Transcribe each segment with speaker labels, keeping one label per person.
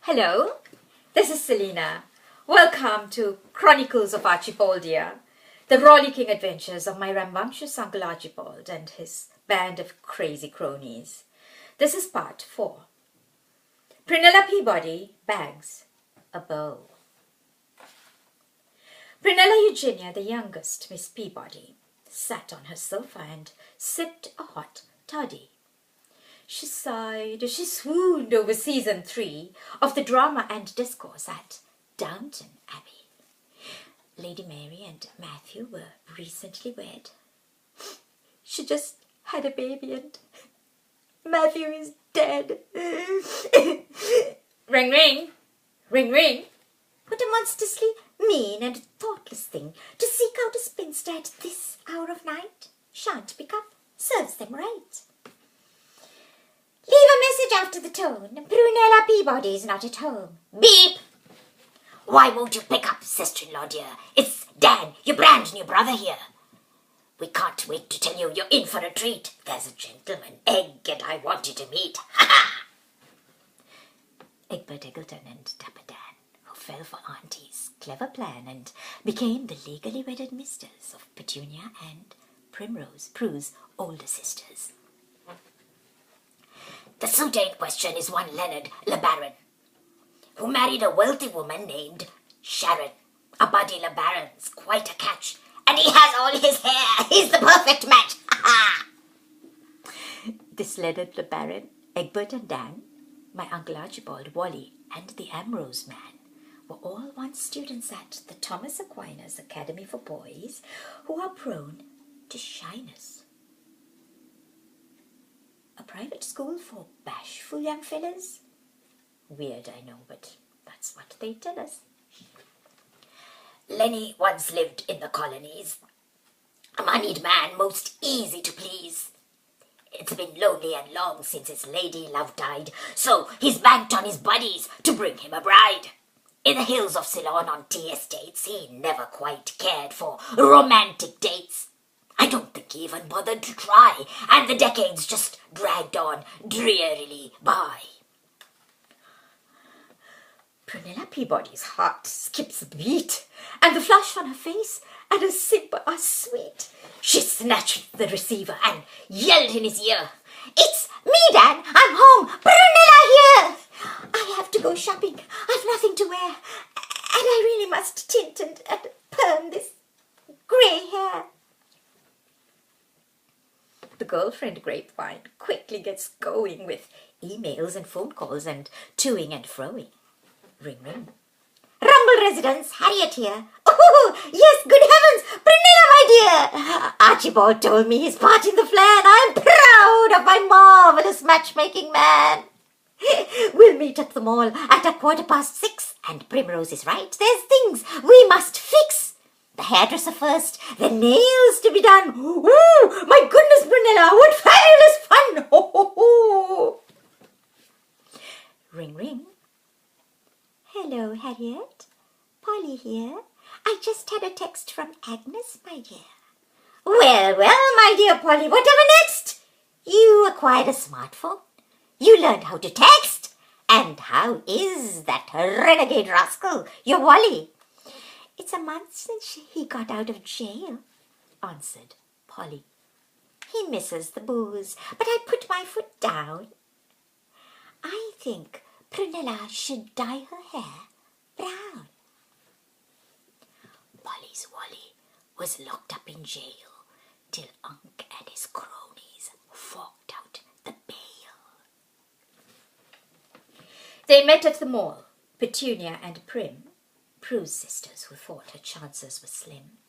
Speaker 1: Hello, this is Selena. Welcome to Chronicles of Archibaldia, the rollicking adventures of my rambunctious Uncle Archibald and his band of crazy cronies. This is part 4. Prunella Peabody bags a beau. Prunella Eugenia, the youngest Miss Peabody, sat on her sofa and sipped a hot toddy. She sighed as she swooned over season 3 of the drama and discourse at Downton Abbey. Lady Mary and Matthew were recently wed. She just had a baby and Matthew is dead. Ring, ring, ring, ring. What a monstrously mean and thoughtless thing to seek out a spinster at this hour of night. Shan't pick up. Serves them right. Leave a message after the tone. Prunella Peabody is not at home. Beep! Why won't you pick up, sister-in-law dear? It's Dan, your brand new brother here. We can't wait to tell you you're in for a treat. There's a gentleman, Egg, and I want you to meet. Ha ha! Egbert Eggleton and Dapper Dan, who fell for Auntie's clever plan and became the legally wedded misters of Petunia and Primrose, Prue's older sisters. The suitor in question is one Leonard LeBaron, who married a wealthy woman named Sharon. A buddy LeBaron's quite a catch, and he has all his hair. He's the perfect match. This Leonard LeBaron, Egbert and Dan, my Uncle Archibald, Wally, and the Ambrose man were all once students at the Thomas Aquinas Academy for Boys who are prone to shyness. A private school for bashful young fellas? Weird, I know, but that's what they tell us. Lenny once lived in the colonies. A moneyed man, most easy to please. It's been lonely and long since his lady love died, so he's banked on his buddies to bring him a bride. In the hills of Ceylon on tea estates, he never quite cared for romantic dates. I don't think he even bothered to try, and the decades just dragged on drearily by. Prunella Peabody's heart skips a beat, and the flush on her face and her simper are sweet. She snatched the receiver and yelled in his ear, "It's me, Dan! I'm home! Prunella here! I have to go shopping. I've nothing to wear, and I really must tint and perm this grey hair." The girlfriend grapevine quickly gets going with emails and phone calls and toing and froing. Ring, ring. Rumble residence, Harriet here. Oh, yes, good heavens, Prunella, my dear. Archibald told me he's part in the flan. I'm proud of my marvellous matchmaking man. We'll meet at the mall at 6:15, and Primrose is right. There's things we must fix. The hairdresser first, the nails to be done. Ooh, my goodness, Prunella, what fabulous fun! Ho, ho, ho. Ring, ring. Hello, Harriet. Polly here. I just had a text from Agnes, my dear. Well, my dear Polly, whatever next? You acquired a smartphone. You learned how to text. And how is that renegade rascal, your Wally? It's a month since he got out of jail, answered Polly. He misses the booze, but I put my foot down. I think Prunella should dye her hair brown. Polly's Wally was locked up in jail till Unc and his cronies forked out the bail. They met at the mall, Petunia and Prim, Prue's sisters, who thought her chances were slim,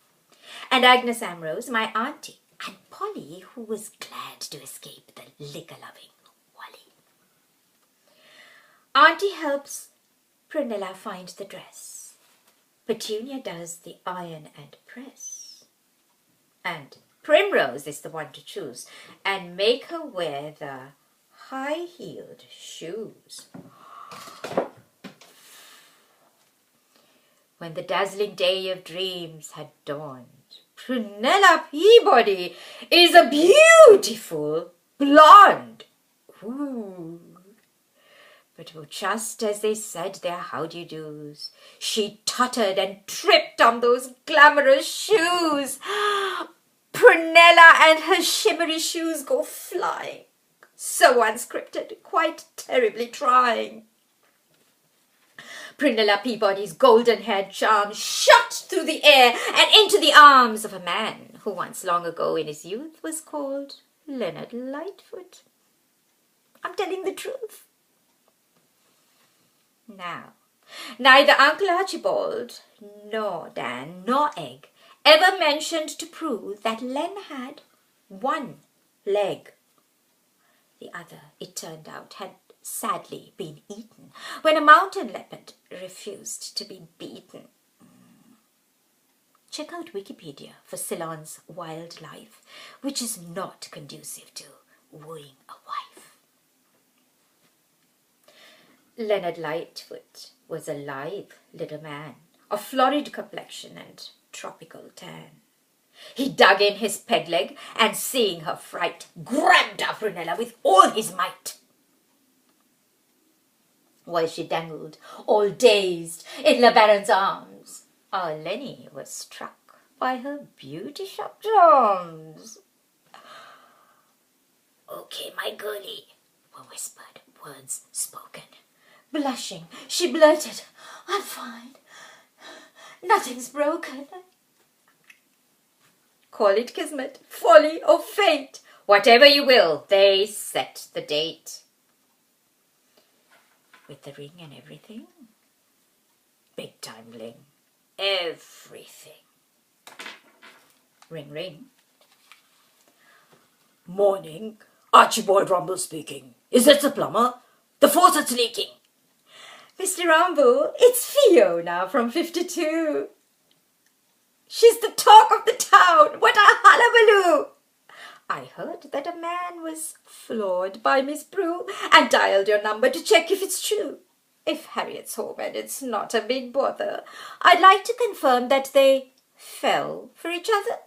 Speaker 1: and Agnes Ambrose, my auntie, and Polly, who was glad to escape the liquor-loving Wally. Auntie helps Prunella find the dress. Petunia does the iron and press. And Primrose is the one to choose and make her wear the high-heeled shoes. When the dazzling day of dreams had dawned, Prunella Peabody is a beautiful blonde. Ooh. But just as they said their how-do-you-dos, she tottered and tripped on those glamorous shoes. Prunella and her shimmery shoes go flying, so unscripted, quite terribly trying. Prunella Peabody's golden-haired charm shot through the air and into the arms of a man who once long ago in his youth was called Leonard Lightfoot. I'm telling the truth. Now, neither Uncle Archibald, nor Dan, nor Egg ever mentioned to Prue that Len had one leg. The other, it turned out, had sadly been eaten when a mountain leopard refused to be beaten. Check out Wikipedia for Ceylon's wildlife, which is not conducive to wooing a wife. Leonard Lightfoot was a lithe little man of florid complexion and tropical tan. He dug in his peg leg and, seeing her fright, grabbed up Prunella with all his might. While she dangled, all dazed, in Le Baron's arms, our Lenny was struck by her beauty shop charms. "Okay, my girlie," were whispered words spoken. Blushing, she blurted, "I'm fine. Nothing's broken." Call it kismet, folly, or fate, whatever you will, they set the date. With the ring and everything. Big time bling. Everything. Ring, ring.
Speaker 2: "Morning. Archibald Rumble speaking. Is that the plumber? The faucet's leaking."
Speaker 1: "Mr. Rumble, it's Fiona from 52. She's the talk of the town. What a hullabaloo! I heard that a man was floored by Miss Prue and dialed your number to check if it's true. If Harriet's home and it's not a big bother, I'd like to confirm that they fell for each other."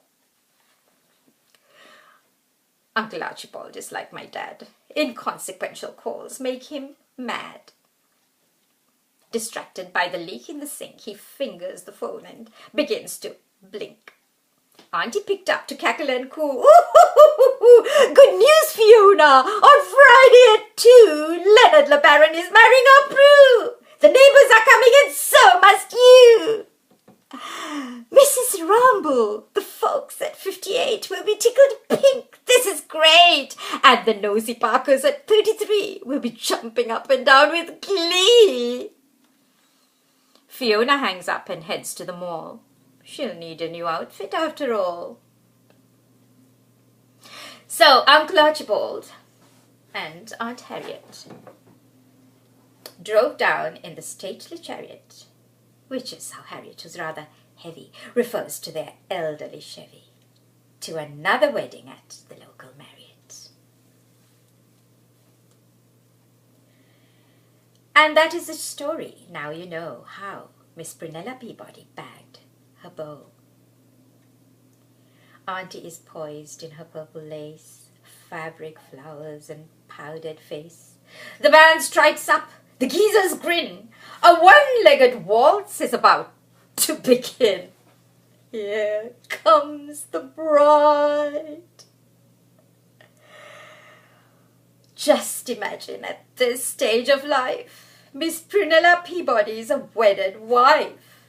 Speaker 1: Uncle Archibald is like my dad. Inconsequential calls make him mad. Distracted by the leak in the sink, he fingers the phone and begins to blink. Auntie picked up to cackle and coo. "Ooh, good news, Fiona! On Friday at 2, Leonard LeBaron is marrying our Prue. The neighbours are coming and so must you. Mrs. Rumble, the folks at 58 will be tickled pink. This is great. And the nosy Parkers at 33 will be jumping up and down with glee." Fiona hangs up and heads to the mall. She'll need a new outfit after all. So Uncle Archibald and Aunt Harriet drove down in the stately chariot, which is how Harriet, who's rather heavy, refers to their elderly Chevy, to another wedding at the local Marriott. And that is the story. Now you know how Miss Prunella Peabody bagged her beau. Auntie is poised in her purple lace, fabric flowers and powdered face. The band strikes up, the geezers grin. A one-legged waltz is about to begin. Here comes the bride. Just imagine at this stage of life, Miss Prunella Peabody's a wedded wife.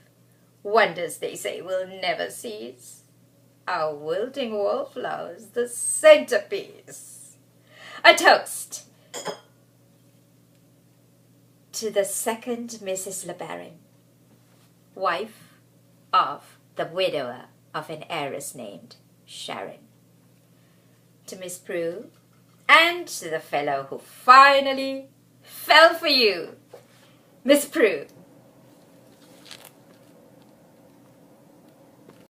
Speaker 1: Wonders, they say, will never cease. Our wilting wallflowers, the centerpiece. A toast to the second Mrs. LeBaron, wife of the widower of an heiress named Sharon. To Miss Prue, and to the fellow who finally fell for you, Miss Prue.